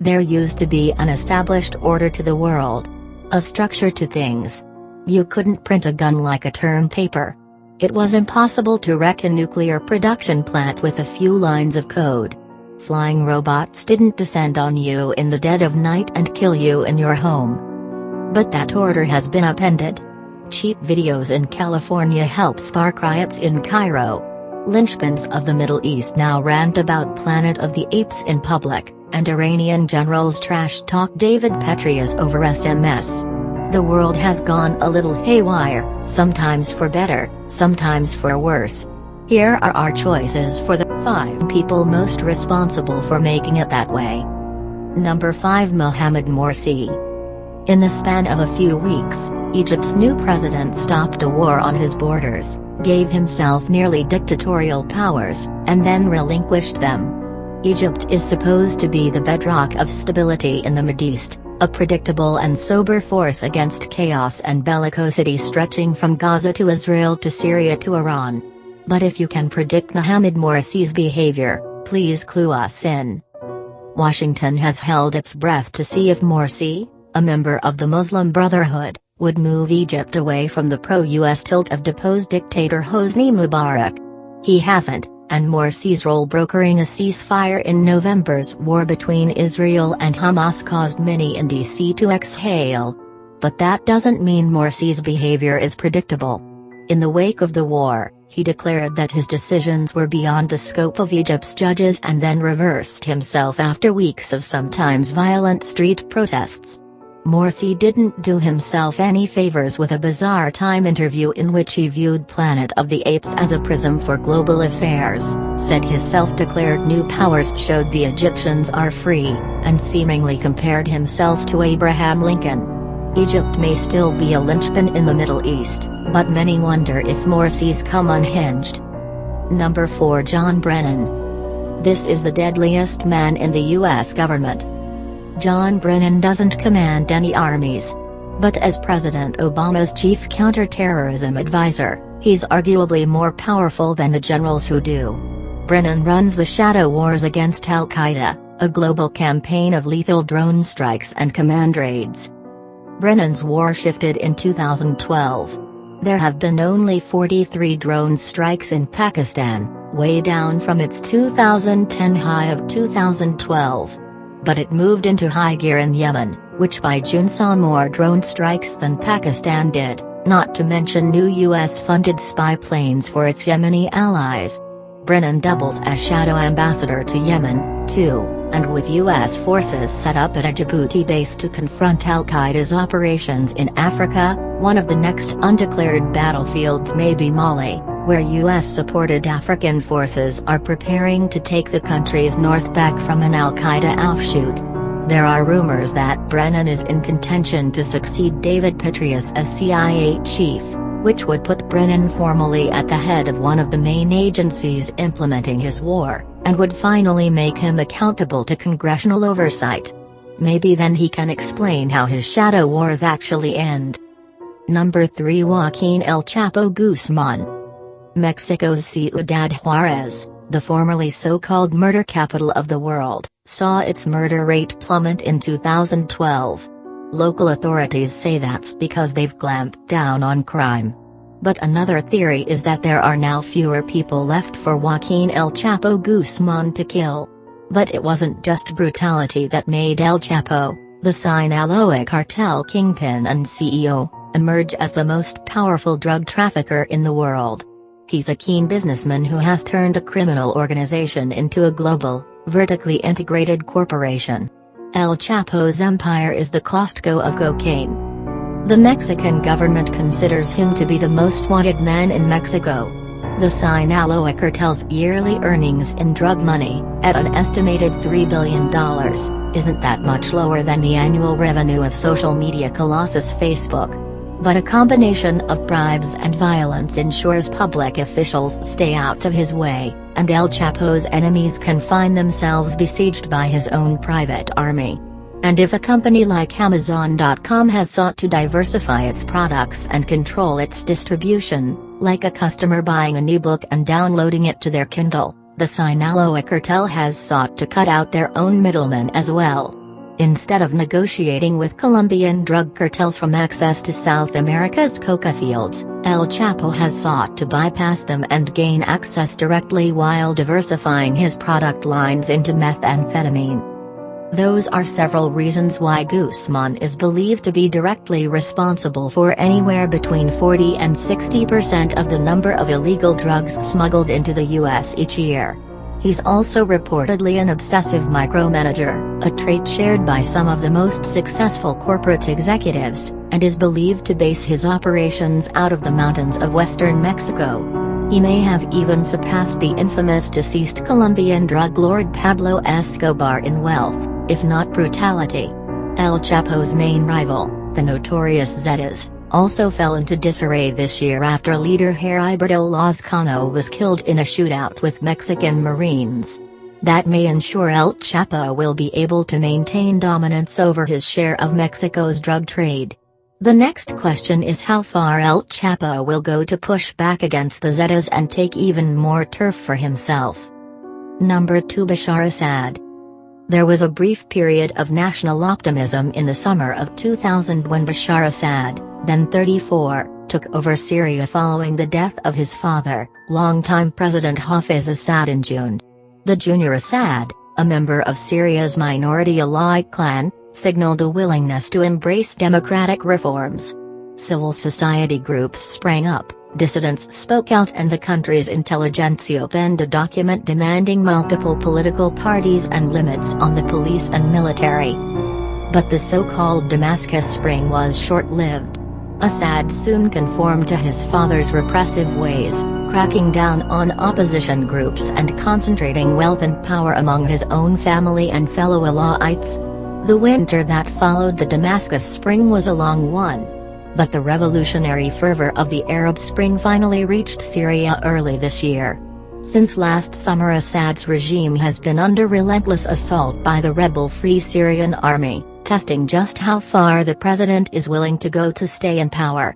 There used to be an established order to the world. A structure to things. You couldn't print a gun like a term paper. It was impossible to wreck a nuclear production plant with a few lines of code. Flying robots didn't descend on you in the dead of night and kill you in your home. But that order has been upended. Cheap videos in California help spark riots in Cairo. Linchpins of the Middle East now rant about Planet of the Apes in public, and Iranian generals trash talk David Petraeus over SMS. The world has gone a little haywire, sometimes for better, sometimes for worse. Here are our choices for the 5 people most responsible for making it that way. Number 5, Mohamed Morsi. In the span of a few weeks, Egypt's new president stopped a war on his borders, gave himself nearly dictatorial powers, and then relinquished them. Egypt is supposed to be the bedrock of stability in the Mideast, a predictable and sober force against chaos and bellicosity stretching from Gaza to Israel to Syria to Iran. But if you can predict Mohamed Morsi's behavior, please clue us in. Washington has held its breath to see if Morsi, a member of the Muslim Brotherhood, would move Egypt away from the pro-US tilt of deposed dictator Hosni Mubarak. He hasn't, and Morsi's role brokering a ceasefire in November's war between Israel and Hamas caused many in DC to exhale. But that doesn't mean Morsi's behavior is predictable. In the wake of the war, he declared that his decisions were beyond the scope of Egypt's judges and then reversed himself after weeks of sometimes violent street protests. Morsi didn't do himself any favors with a bizarre Time interview in which he viewed Planet of the Apes as a prism for global affairs, said his self-declared new powers showed the Egyptians are free, and seemingly compared himself to Abraham Lincoln. Egypt may still be a linchpin in the Middle East, but many wonder if Morsi's come unhinged. Number 4, John Brennan. This is the deadliest man in the US government. John Brennan doesn't command any armies. But as President Obama's chief counterterrorism advisor, he's arguably more powerful than the generals who do. Brennan runs the shadow wars against Al-Qaeda, a global campaign of lethal drone strikes and command raids. Brennan's war shifted in 2012. There have been only 43 drone strikes in Pakistan, way down from its 2010 high of 2012. But it moved into high gear in Yemen, which by June saw more drone strikes than Pakistan did, not to mention new US-funded spy planes for its Yemeni allies. Brennan doubles as shadow ambassador to Yemen, too, and with US forces set up at a Djibouti base to confront Al-Qaeda's operations in Africa, one of the next undeclared battlefields may be Mali, where US-supported African forces are preparing to take the country's north back from an Al-Qaeda offshoot. There are rumors that Brennan is in contention to succeed David Petraeus as CIA chief, which would put Brennan formally at the head of one of the main agencies implementing his war, and would finally make him accountable to congressional oversight. Maybe then he can explain how his shadow wars actually end. Number 3, Joaquin El Chapo Guzman. Mexico's Ciudad Juarez, the formerly so-called murder capital of the world, saw its murder rate plummet in 2012. Local authorities say that's because they've clamped down on crime. But another theory is that there are now fewer people left for Joaquin El Chapo Guzman to kill. But it wasn't just brutality that made El Chapo, the Sinaloa cartel kingpin and CEO, emerge as the most powerful drug trafficker in the world. He's a keen businessman who has turned a criminal organization into a global, vertically integrated corporation. El Chapo's empire is the Costco of cocaine. The Mexican government considers him to be the most wanted man in Mexico. The Sinaloa cartel's yearly earnings in drug money, at an estimated $3 billion, isn't that much lower than the annual revenue of social media colossus Facebook. But a combination of bribes and violence ensures public officials stay out of his way, and El Chapo's enemies can find themselves besieged by his own private army. And if a company like Amazon.com has sought to diversify its products and control its distribution, like a customer buying an ebook and downloading it to their Kindle, the Sinaloa cartel has sought to cut out their own middlemen as well. Instead of negotiating with Colombian drug cartels from access to South America's coca fields, El Chapo has sought to bypass them and gain access directly while diversifying his product lines into methamphetamine. Those are several reasons why Guzman is believed to be directly responsible for anywhere between 40 and 60% of the number of illegal drugs smuggled into the U.S. each year. He's also reportedly an obsessive micromanager, a trait shared by some of the most successful corporate executives, and is believed to base his operations out of the mountains of western Mexico. He may have even surpassed the infamous deceased Colombian drug lord Pablo Escobar in wealth, if not brutality. El Chapo's main rival, the notorious Zetas, also fell into disarray this year after leader Heriberto Lozcano was killed in a shootout with Mexican Marines. That may ensure El Chapo will be able to maintain dominance over his share of Mexico's drug trade. The next question is how far El Chapo will go to push back against the Zetas and take even more turf for himself. Number 2. Bashar Assad. There was a brief period of national optimism in the summer of 2000 when Bashar Assad, then 34, took over Syria following the death of his father, longtime President Hafez Assad in June. The junior Assad, a member of Syria's minority Alawite clan, signaled a willingness to embrace democratic reforms. Civil society groups sprang up, dissidents spoke out, and the country's intelligentsia penned a document demanding multiple political parties and limits on the police and military. But the so-called Damascus Spring was short-lived. Assad soon conformed to his father's repressive ways, cracking down on opposition groups and concentrating wealth and power among his own family and fellow Alawites. The winter that followed the Damascus Spring was a long one. But the revolutionary fervor of the Arab Spring finally reached Syria early this year. Since last summer, Assad's regime has been under relentless assault by the rebel Free Syrian Army, testing just how far the president is willing to go to stay in power.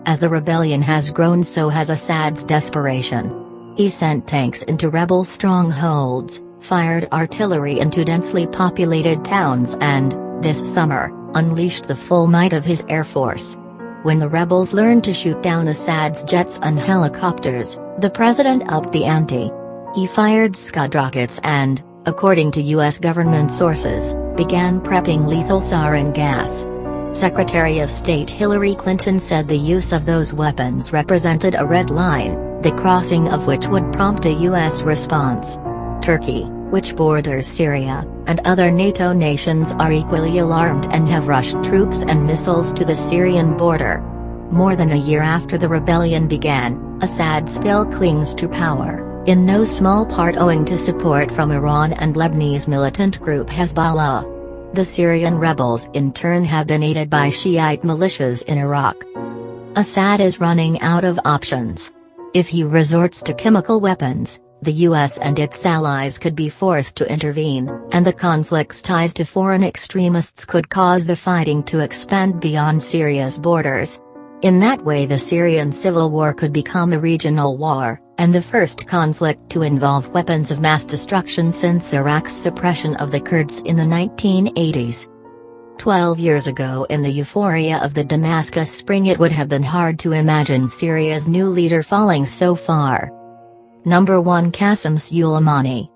As the rebellion has grown, so has Assad's desperation. He sent tanks into rebel strongholds, fired artillery into densely populated towns and, this summer, unleashed the full might of his air force. When the rebels learned to shoot down Assad's jets and helicopters, the president upped the ante. He fired Scud rockets and, according to U.S. government sources, began prepping lethal sarin gas. Secretary of State Hillary Clinton said the use of those weapons represented a red line, the crossing of which would prompt a U.S. response. Turkey, which borders Syria, and other NATO nations are equally alarmed and have rushed troops and missiles to the Syrian border. More than a year after the rebellion began, Assad still clings to power, in no small part owing to support from Iran and Lebanese militant group Hezbollah. The Syrian rebels in turn have been aided by Shiite militias in Iraq. Assad is running out of options. If he resorts to chemical weapons, the US and its allies could be forced to intervene, and the conflict's ties to foreign extremists could cause the fighting to expand beyond Syria's borders. In that way, the Syrian civil war could become a regional war, and the first conflict to involve weapons of mass destruction since Iraq's suppression of the Kurds in the 1980s. 12 years ago, in the euphoria of the Damascus Spring, it would have been hard to imagine Syria's new leader falling so far. Number 1. Qasem Soleimani.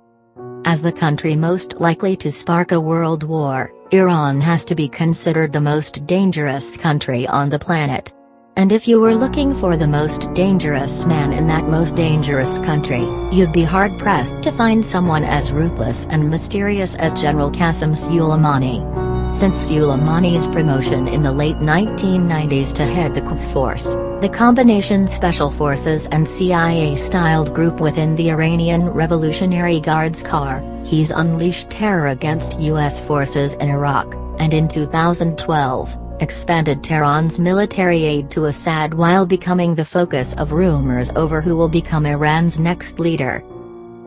As the country most likely to spark a world war, Iran has to be considered the most dangerous country on the planet. And if you were looking for the most dangerous man in that most dangerous country, you'd be hard-pressed to find someone as ruthless and mysterious as General Qasem Soleimani. Since Soleimani's promotion in the late 1990s to head the Quds Force, the combination special forces and CIA-styled group within the Iranian Revolutionary Guards (KAR), he's unleashed terror against U.S. forces in Iraq, and in 2012, expanded Tehran's military aid to Assad while becoming the focus of rumors over who will become Iran's next leader.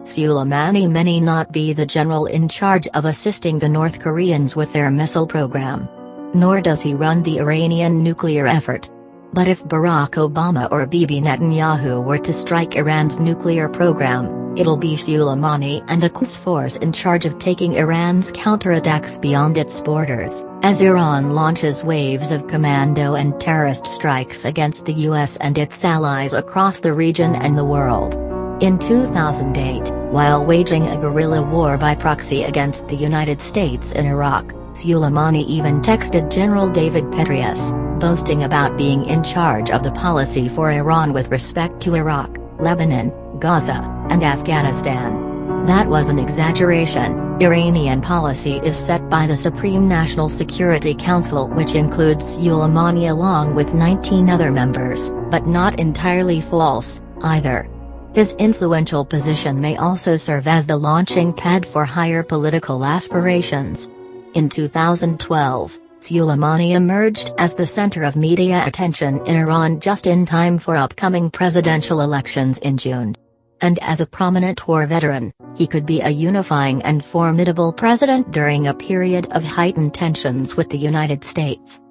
Soleimani may not be the general in charge of assisting the North Koreans with their missile program. Nor does he run the Iranian nuclear effort. But if Barack Obama or Bibi Netanyahu were to strike Iran's nuclear program, It'll be Soleimani and the Quds Force in charge of taking Iran's counterattacks beyond its borders, as Iran launches waves of commando and terrorist strikes against the US and its allies across the region and the world. In 2008, while waging a guerrilla war by proxy against the United States in Iraq, Soleimani even texted General David Petraeus, boasting about being in charge of the policy for Iran with respect to Iraq, Lebanon, Gaza, and Afghanistan. That was an exaggeration. Iranian policy is set by the Supreme National Security Council, which includes Soleimani along with 19 other members, but not entirely false, either. His influential position may also serve as the launching pad for higher political aspirations. In 2012, Soleimani emerged as the center of media attention in Iran just in time for upcoming presidential elections in June. And as a prominent war veteran, he could be a unifying and formidable president during a period of heightened tensions with the United States.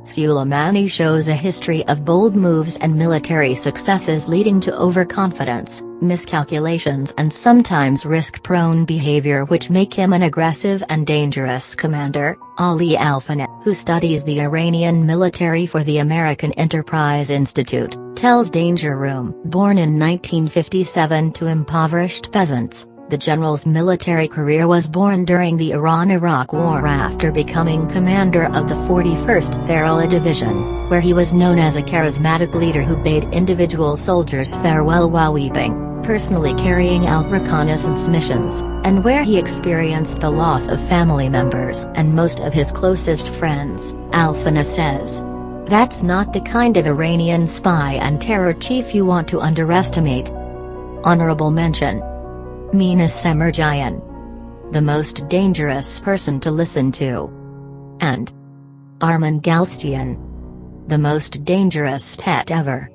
Soleimani shows a history of bold moves and military successes leading to overconfidence, miscalculations and sometimes risk-prone behavior which make him an aggressive and dangerous commander. Ali Alfaneh, who studies the Iranian military for the American Enterprise Institute, tells Danger Room. Born in 1957 to impoverished peasants, the general's military career was born during the Iran-Iraq War after becoming commander of the 41st Tharala Division, where he was known as a charismatic leader who bade individual soldiers farewell while weeping, personally carrying out reconnaissance missions, and where he experienced the loss of family members and most of his closest friends. Alfaneh says, "That's not the kind of Iranian spy and terror chief you want to underestimate." Honorable mention: Mina Semerjian, the most dangerous person to listen to, and Armen Galstian, the most dangerous pet ever.